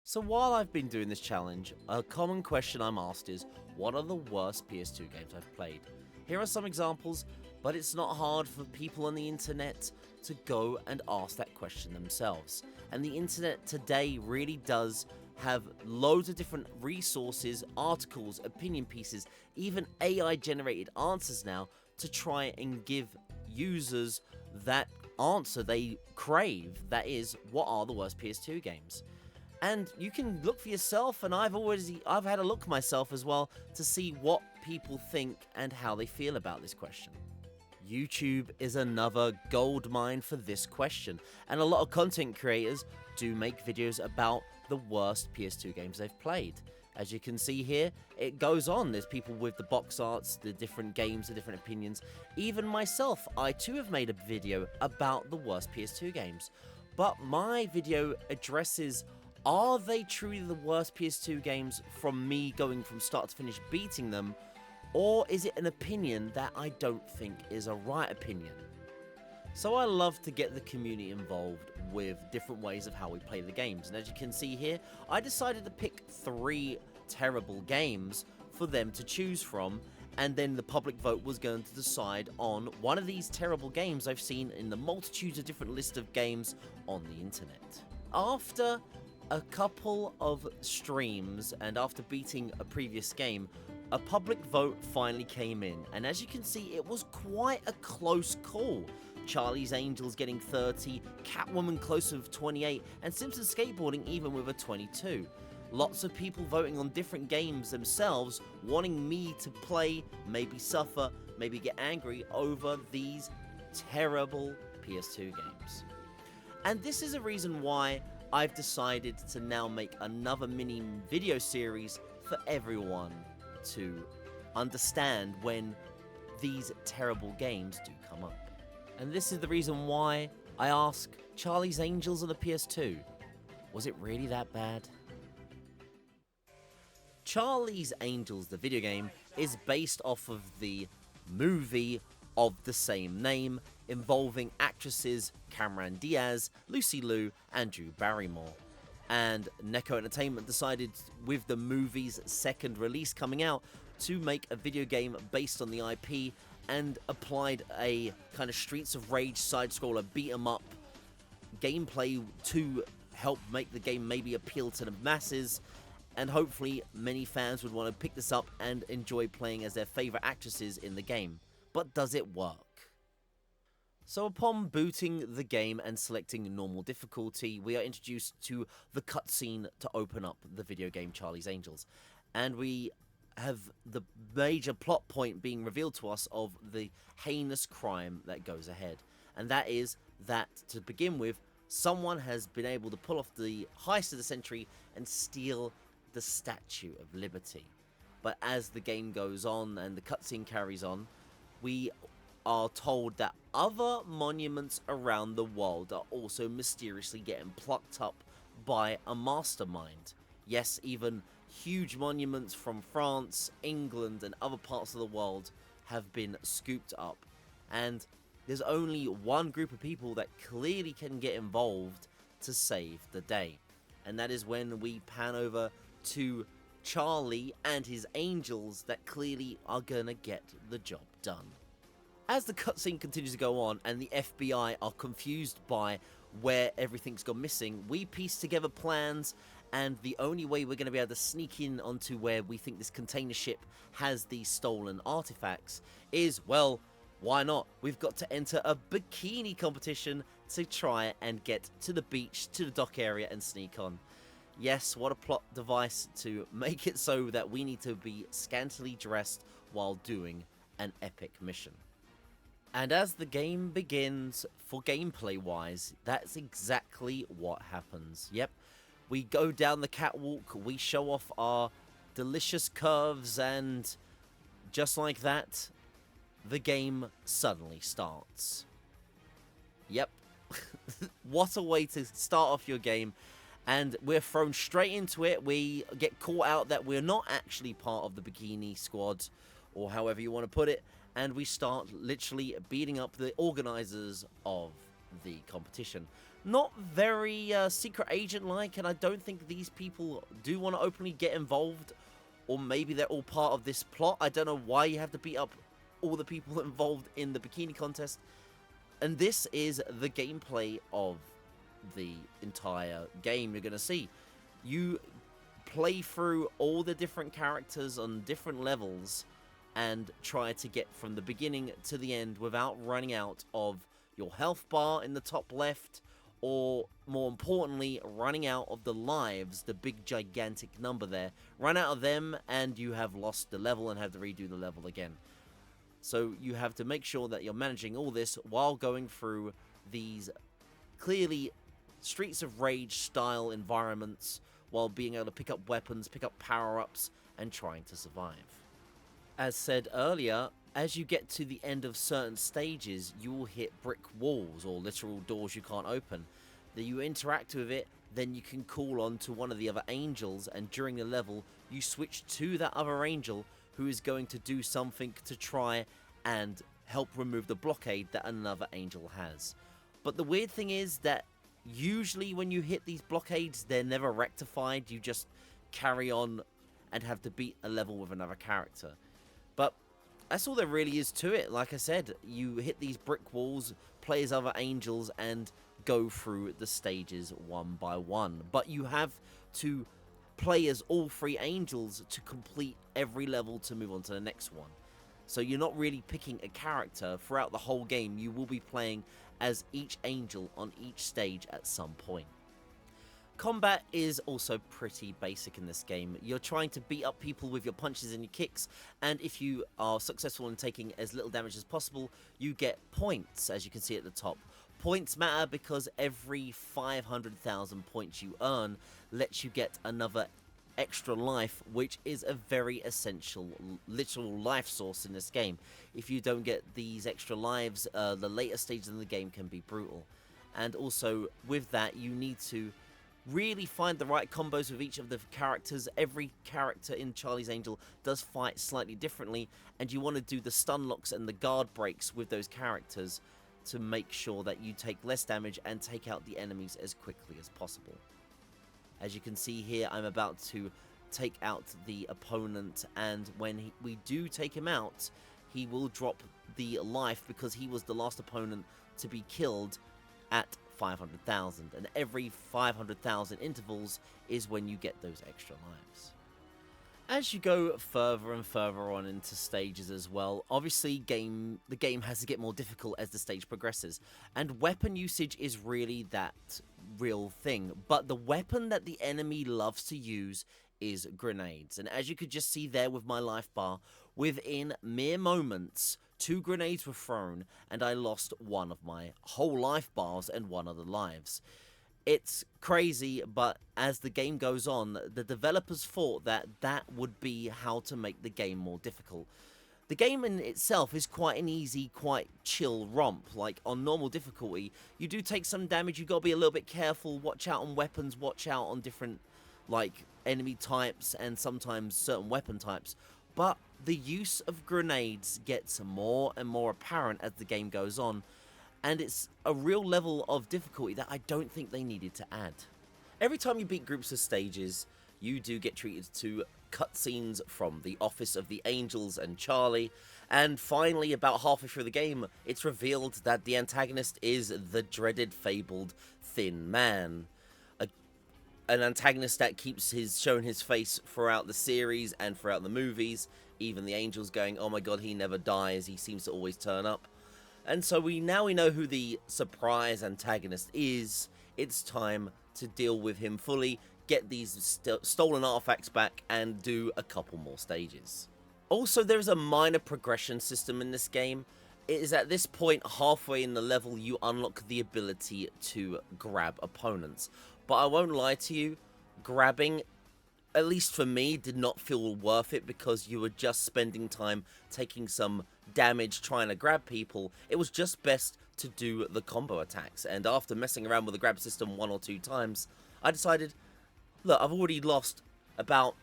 So while I've been doing this challenge, a common question I'm asked is, what are the worst PS2 games I've played? Here are some examples, but it's not hard for people on the internet to go and ask that question themselves. And the internet today really does have loads of different resources, articles, opinion pieces, even AI generated answers now to try and give users that answer they crave. That is, what are the worst PS2 games? And you can look for yourself, and I've had a look myself as well to see what people think and how they feel about this question. YouTube is another gold mine for this question, and a lot of content creators do make videos about the worst PS2 games they've played. As you can see here, it goes on. There's people with the box arts, the different games, the different opinions. Even myself, I too have made a video about the worst PS2 games. But my video addresses, are they truly the worst PS2 games from me going from start to finish beating them, or is it an opinion that I don't think is a right opinion? So I love to get the community involved with different ways of how we play the games, and as you can see here, I decided to pick 3 terrible games for them to choose from, and then the public vote was going to decide on one of these terrible games I've seen in the multitudes of different lists of games on the internet. After a couple of streams and after beating a previous game, a public vote finally came in, and as you can see, it was quite a close call. Charlie's Angels getting 30, Catwoman close with 28, and Simpsons Skateboarding even with a 22. Lots of people voting on different games themselves, wanting me to play, maybe suffer, maybe get angry over these terrible PS2 games. And this is a reason why I've decided to now make another mini video series for everyone to understand when these terrible games do come up. And this is the reason why I ask, Charlie's Angels on the PS2, was it really that bad? Charlie's Angels, the video game, is based off of the movie of the same name, involving actresses Cameron Diaz, Lucy Liu, and Drew Barrymore. And Neko Entertainment decided, with the movie's second release coming out, to make a video game based on the IP and applied a kind of Streets of Rage side-scroller beat-em-up gameplay to help make the game maybe appeal to the masses, and hopefully many fans would want to pick this up and enjoy playing as their favourite actresses in the game. But does it work? So upon booting the game and selecting normal difficulty, we are introduced to the cutscene to open up the video game Charlie's Angels. And we have the major plot point being revealed to us of the heinous crime that goes ahead. And that is that, to begin with, someone has been able to pull off the heist of the century and steal the Statue of Liberty. But as the game goes on and the cutscene carries on, we are told that other monuments around the world are also mysteriously getting plucked up by a mastermind. Yes, even huge monuments from France, England, and other parts of the world have been scooped up. And there's only one group of people that clearly can get involved to save the day. And that is when we pan over to Charlie and his angels that clearly are gonna get the job done. As the cutscene continues to go on and the FBI are confused by where everything's gone missing, we piece together plans, and the only way we're going to be able to sneak in onto where we think this container ship has these stolen artifacts is, well, why not? We've got to enter a bikini competition to try and get to the beach, to the dock area, and sneak on. Yes, what a plot device to make it so that we need to be scantily dressed while doing an epic mission. And as the game begins, for gameplay wise, that's exactly what happens. Yep, we go down the catwalk, we show off our delicious curves, and just like that, the game suddenly starts. Yep, what a way to start off your game. And we're thrown straight into it. We get caught out that we're not actually part of the bikini squad, or however you want to put it, and we start literally beating up the organizers of the competition. not very secret agent-like, and I don't think these people do want to openly get involved, or maybe they're all part of this plot. I don't know why you have to beat up all the people involved in the bikini contest. And this is the gameplay of the entire game you're going to see. You play through all the different characters on different levels and try to get from the beginning to the end without running out of your health bar in the top left, or more importantly, running out of the lives, the big gigantic number there. Run out of them and you have lost the level and have to redo the level again. So you have to make sure that you're managing all this while going through these clearly Streets of Rage style environments, while being able to pick up weapons, pick up power-ups, and trying to survive. As said earlier, as you get to the end of certain stages, you will hit brick walls, or literal doors you can't open. Then you interact with it, then you can call on to one of the other angels, and during the level, you switch to that other angel who is going to do something to try and help remove the blockade that another angel has. But the weird thing is that usually when you hit these blockades, they're never rectified. You just carry on and have to beat a level with another character. But that's all there really is to it. Like I said, you hit these brick walls, play as other angels, and go through the stages one by one. But you have to play as all three angels to complete every level to move on to the next one. So you're not really picking a character throughout the whole game. You will be playing as each angel on each stage at some point. Combat is also pretty basic in this game. You're trying to beat up people with your punches and your kicks, and if you are successful in taking as little damage as possible, you get points, as you can see at the top. Points matter because every 500,000 points you earn lets you get another extra life, which is a very essential literal life source in this game. If you don't get these extra lives, the later stages in the game can be brutal. And also with that, you need to really find the right combos with each of the characters. Every character in Charlie's Angel does fight slightly differently, and you want to do the stun locks and the guard breaks with those characters to make sure that you take less damage and take out the enemies as quickly as possible. As you can see here, I'm about to take out the opponent, and when we do take him out, he will drop the life because he was the last opponent to be killed at 500,000, and every 500,000 intervals is when you get those extra lives. As you go further and further on into stages as well, obviously the game has to get more difficult as the stage progresses, and weapon usage is really that real thing. But the weapon that the enemy loves to use is grenades, and as you could just see there with my life bar, within mere moments 2 grenades were thrown and I lost one of my whole life bars and one of the lives. It's crazy, but as the game goes on, the developers thought that that would be how to make the game more difficult. The game in itself is quite an easy, quite chill romp. Like, on normal difficulty, you do take some damage, you gotta be a little bit careful, watch out on weapons, watch out on different, like, enemy types and sometimes certain weapon types. But the use of grenades gets more and more apparent as the game goes on, and it's a real level of difficulty that I don't think they needed to add. Every time you beat groups of stages, you do get treated to cutscenes from the office of the Angels and Charlie, and finally, about halfway through the game, it's revealed that the antagonist is the dreaded, fabled Thin Man. An antagonist that keeps showing his face throughout the series and throughout the movies, even the Angels going, oh my god, he never dies, he seems to always turn up. And so we know who the surprise antagonist is. It's time to deal with him fully, get these stolen artifacts back, and do a couple more stages. Also, there is a minor progression system in this game. It is at this point, halfway in the level, you unlock the ability to grab opponents. But I won't lie to you, grabbing, at least for me, did not feel worth it because you were just spending time taking some damage trying to grab people. It was just best to do the combo attacks, and after messing around with the grab system 1 or 2 times, I decided, look, I've already lost about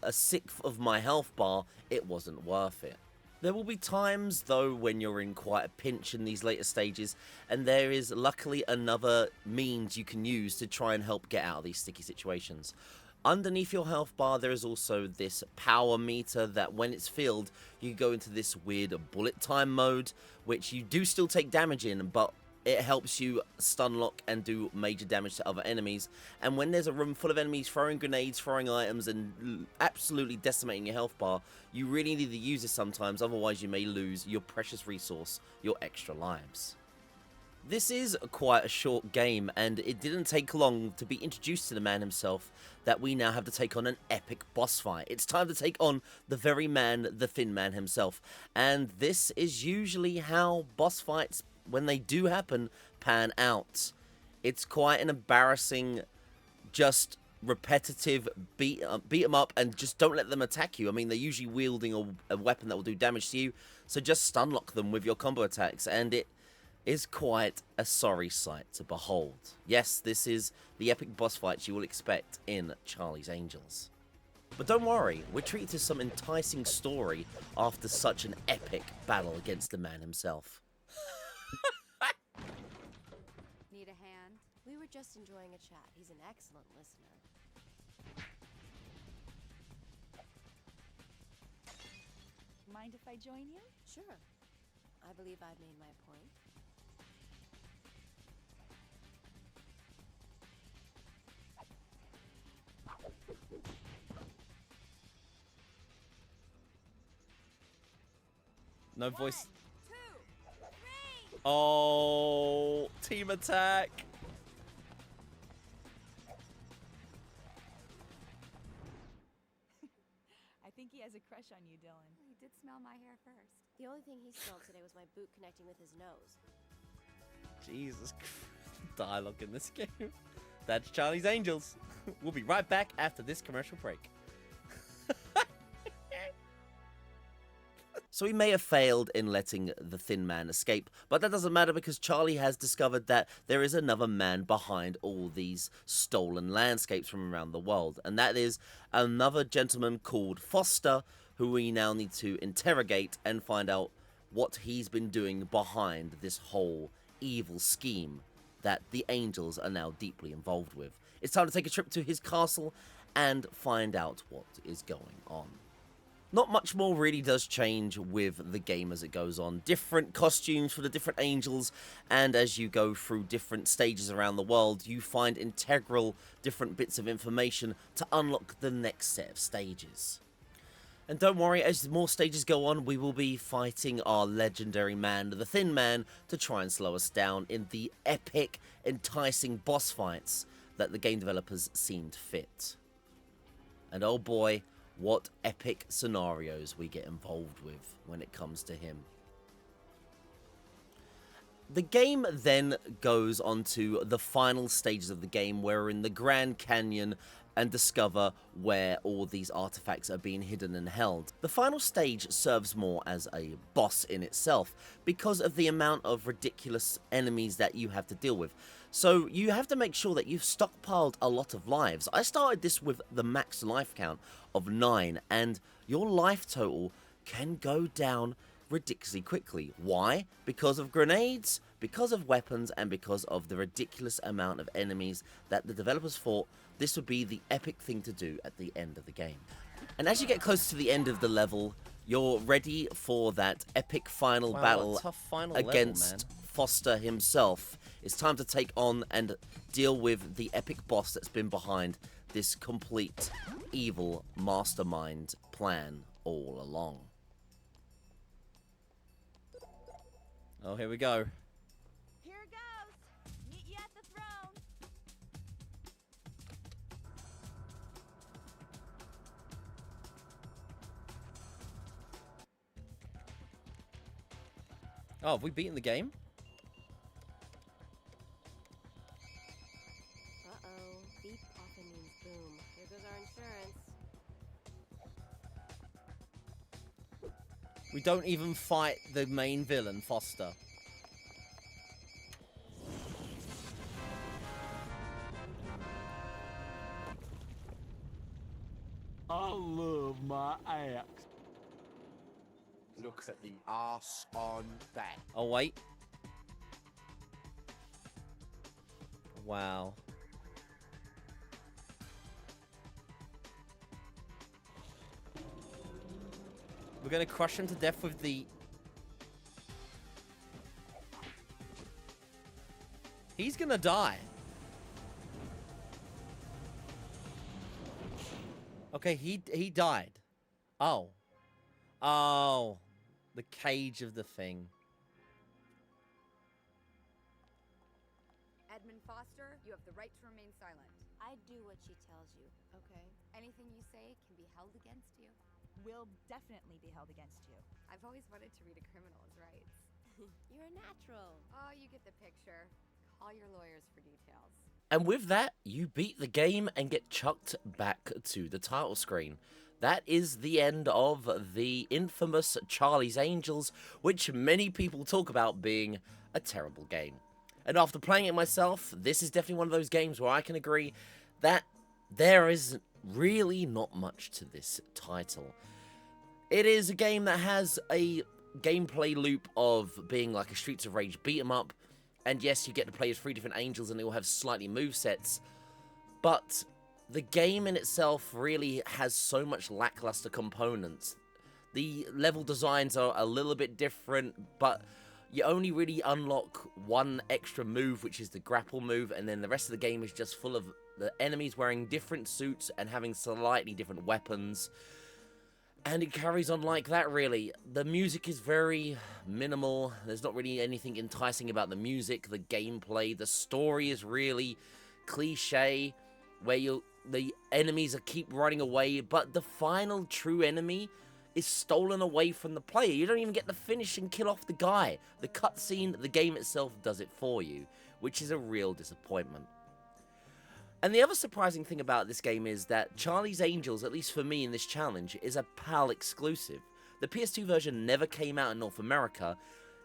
1/6 of my health bar, it wasn't worth it. There will be times, though, when you're in quite a pinch in these later stages, and there is luckily another means you can use to try and help get out of these sticky situations. Underneath your health bar, there is also this power meter that when it's filled, you go into this weird bullet time mode, which you do still take damage in, but it helps you stun lock and do major damage to other enemies. And when there's a room full of enemies throwing grenades, throwing items, and absolutely decimating your health bar, you really need to use this sometimes, otherwise you may lose your precious resource, your extra lives. This is quite a short game, and it didn't take long to be introduced to the man himself that we now have to take on an epic boss fight. It's time to take on the very man, the Thin Man himself. And this is usually how boss fights, when they do happen, pan out. It's quite an embarrassing, just repetitive beat 'em up and just don't let them attack you. I mean, they're usually wielding a weapon that will do damage to you, so just stun lock them with your combo attacks, and it is quite a sorry sight to behold. Yes, this is the epic boss fights you will expect in Charlie's Angels. But don't worry, we're treated to some enticing story after such an epic battle against the man himself. Need a hand? We were just enjoying a chat. He's an excellent listener. Mind if I join you? Sure. I believe I've made my point. No voice. 1, 2, 3. Oh, team attack. I think he has a crush on you, Dylan. He did smell my hair first. The only thing he smelled today was my boot connecting with his nose. Jesus Christ. Dialogue in this game. That's Charlie's Angels. We'll be right back after this commercial break. So he may have failed in letting the Thin Man escape, but that doesn't matter because Charlie has discovered that there is another man behind all these stolen landscapes from around the world, and that is another gentleman called Foster, who we now need to interrogate and find out what he's been doing behind this whole evil scheme that the Angels are now deeply involved with. It's time to take a trip to his castle and find out what is going on. Not much more really does change with the game as it goes on. Different costumes for the different angels, and as you go through different stages around the world, you find integral different bits of information to unlock the next set of stages. And don't worry, as more stages go on, we will be fighting our legendary man, the Thin Man, to try and slow us down in the epic, enticing boss fights that the game developers seemed fit. And oh boy, what epic scenarios we get involved with when it comes to him. The game then goes on to the final stages of the game, where we're in the Grand Canyon and discover where all these artifacts are being hidden and held. The final stage serves more as a boss in itself because of the amount of ridiculous enemies that you have to deal with. So you have to make sure that you've stockpiled a lot of lives. I started this with the max life count of 9, and your life total can go down ridiculously quickly. Why? Because of grenades, because of weapons, and because of the ridiculous amount of enemies that the developers thought this would be the epic thing to do at the end of the game. And as you get close to the end of the level, you're ready for that epic final battle against Foster himself. It's time to take on and deal with the epic boss that's been behind this complete evil mastermind plan all along. Oh, here we go. Here goes. Meet you at the throne. Oh, have we beaten the game? Uh-oh. Beep often means boom. Here goes our insurance. We don't even fight the main villain, Foster. I love my axe. Look at the arse on that. Oh, wait. Wow. We're gonna crush him to death with the... He's gonna die. Okay, he died. Oh. Oh. The cage of the thing. Edmund Foster, you have the right to remain silent. I do what she tells you, okay? Anything you say can be held against you. Will definitely be held against you. I've always wanted to read a criminal's rights. You're a natural. Oh, you get the picture. Call your lawyers for details. And with that, you beat the game and get chucked back to the title screen. That is the end of the infamous Charlie's Angels, which many people talk about being a terrible game. And after playing it myself, this is definitely one of those games where I can agree that there is really not much to this title. It is a game that has a gameplay loop of being like a Streets of Rage beat 'em up, and yes, you get to play as 3 different angels and they all have slightly movesets, but the game in itself really has so much lackluster components. The level designs are a little bit different, but you only really unlock one extra move, which is the grapple move, and then the rest of the game is just full of the enemies wearing different suits and having slightly different weapons. And it carries on like that, really. The music is very minimal. There's not really anything enticing about the music, the gameplay. The story is really cliche, where the enemies keep running away, but the final true enemy is stolen away from the player. You don't even get to finish and kill off the guy. The cutscene, the game itself does it for you, which is a real disappointment. And the other surprising thing about this game is that Charlie's Angels, at least for me in this challenge, is a PAL exclusive. The PS2 version never came out in North America.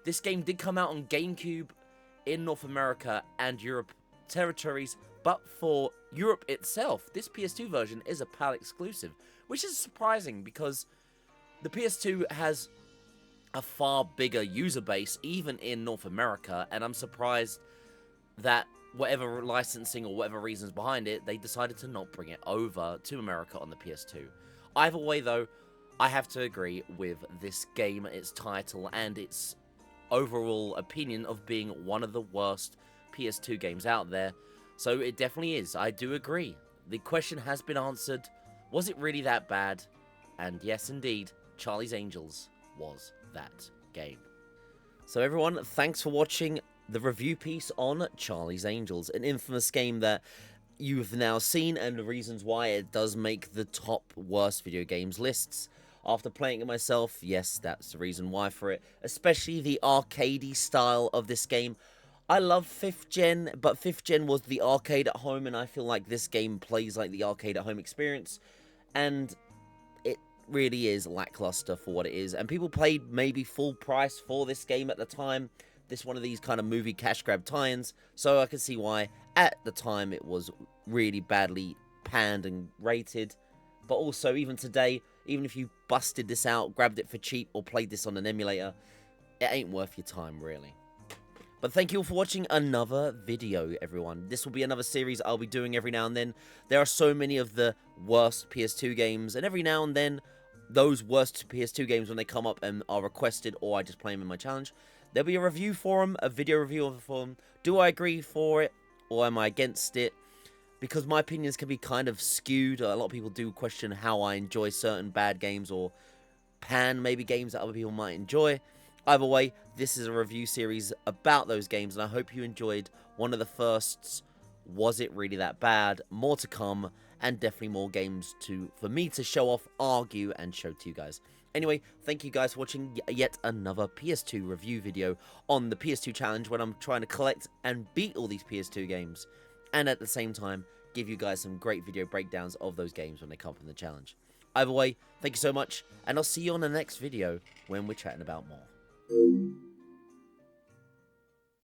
This game did come out on GameCube in North America and Europe territories, but for Europe itself, this PS2 version is a PAL exclusive, which is surprising because the PS2 has a far bigger user base, even in North America, and I'm surprised that whatever licensing or whatever reasons behind it, they decided to not bring it over to America on the PS2. Either way, though, I have to agree with this game, its title, and its overall opinion of being one of the worst PS2 games out there. So it definitely is. I do agree. The question has been answered. Was it really that bad? And yes, indeed, Charlie's Angels was that game. So everyone, thanks for watching the review piece on Charlie's Angels, an infamous game that you've now seen, and the reasons why it does make the top worst video games lists. After playing it myself, yes, that's the reason why for it, especially the arcadey style of this game. I love 5th gen, but 5th gen was the arcade at home, and I feel like this game plays like the arcade at home experience, and it really is lackluster for what it is. And people paid maybe full price for this game at the time. This one of these kind of movie cash grab tie-ins, so I can see why at the time it was really badly panned and rated. But also, even today, even if you busted this out, grabbed it for cheap, or played this on an emulator, it ain't worth your time, really. But thank you all for watching another video, everyone. This will be another series I'll be doing every now and then. There are so many of the worst PS2 games, and every now and then, those worst PS2 games, when they come up and are requested, or I just play them in my challenge, there'll be a review for them, a video review for them. Do I agree for it, or am I against it? Because my opinions can be kind of skewed. A lot of people do question how I enjoy certain bad games, or pan maybe games that other people might enjoy. Either way, this is a review series about those games, and I hope you enjoyed one of the firsts. Was it really that bad? More to come, and definitely more games for me to show off, argue, and show to you guys. Anyway, thank you guys for watching yet another PS2 review video on the PS2 challenge, when I'm trying to collect and beat all these PS2 games, and at the same time give you guys some great video breakdowns of those games when they come from the challenge. Either way, thank you so much, and I'll see you on the next video when we're chatting about more.